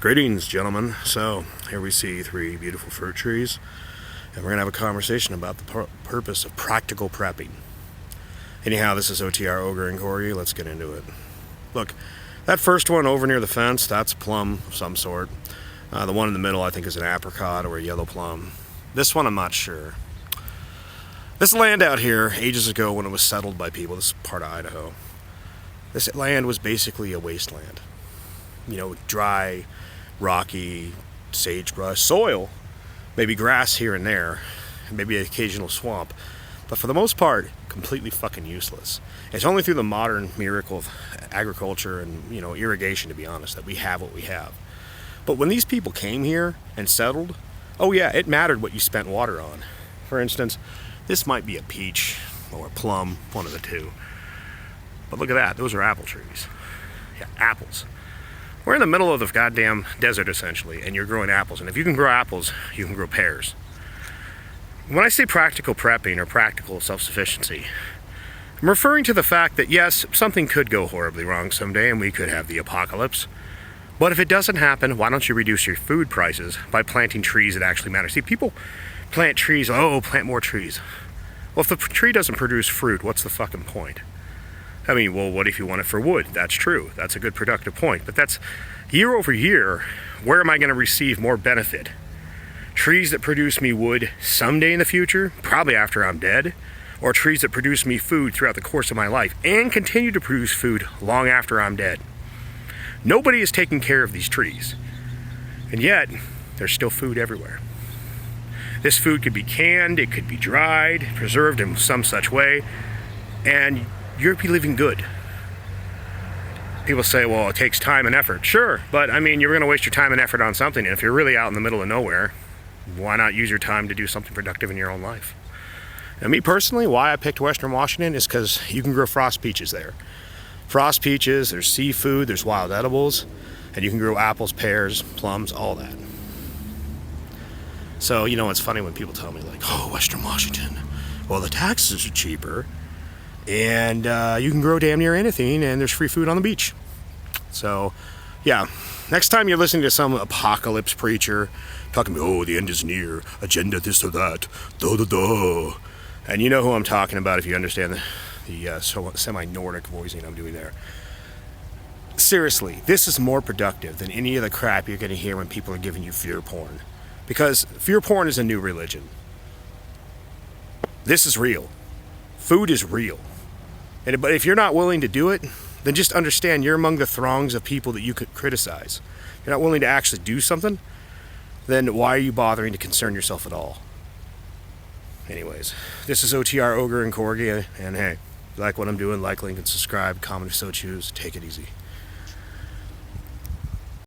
Greetings, gentlemen. So, here we see three beautiful fruit trees, and we're going to have a conversation about the purpose of practical prepping. Anyhow, this is OTR Ogre and Corgi. Let's get into it. Look, that first one over near the fence, that's a plum of some sort. The one in the middle, I think, is an apricot or a yellow plum. This one, I'm not sure. This land out here, ages ago when it was settled by people, this is part of Idaho, this land was basically a wasteland. You know, dry, rocky, sagebrush, soil, maybe grass here and there, maybe an occasional swamp, but for the most part, completely fucking useless. It's only through the modern miracle of agriculture and, irrigation, to be honest, that we have what we have. But when these people came here and settled, oh yeah, it mattered what you spent water on. For instance, this might be a peach or a plum, one of the two. But look at that, those are apple trees. Yeah, apples. We're in the middle of the goddamn desert, essentially, and you're growing apples. And if you can grow apples, you can grow pears. When I say practical prepping or practical self-sufficiency, I'm referring to the fact that, yes, something could go horribly wrong someday and we could have the apocalypse. But if it doesn't happen, why don't you reduce your food prices by planting trees that actually matter? See, people plant trees, plant more trees. Well, if the tree doesn't produce fruit, what's the fucking point? I mean, well, what if you want it for wood? That's true. That's a good productive point. But that's year over year, where am I going to receive more benefit? Trees that produce me wood someday in the future, probably after I'm dead, or trees that produce me food throughout the course of my life and continue to produce food long after I'm dead. Nobody is taking care of these trees. And yet, there's still food everywhere. This food could be canned, it could be dried, preserved in some such way, and you'll be living good. People say, well, it takes time and effort. Sure, but I mean, you're going to waste your time and effort on something, and if you're really out in the middle of nowhere, why not use your time to do something productive in your own life? And me personally, why I picked Western Washington is because you can grow frost peaches there. Frost peaches, there's seafood, there's wild edibles, and you can grow apples, pears, plums, all that. So, it's funny when people tell me, like, oh, Western Washington, well, the taxes are cheaper, and you can grow damn near anything, and there's free food on the beach. So, yeah, next time you're listening to some apocalypse preacher talking about, the end is near, agenda this or that, da-da-da. And you know who I'm talking about if you understand the semi-Nordic voicing I'm doing there. Seriously, this is more productive than any of the crap you're going to hear when people are giving you fear porn. Because fear porn is a new religion. This is real. Food is real. But if you're not willing to do it, then just understand you're among the throngs of people that you could criticize. If you're not willing to actually do something, then why are you bothering to concern yourself at all? Anyways, this is OTR Ogre and Corgi, and hey, if you like what I'm doing, like, link, and subscribe, comment if so choose. Take it easy.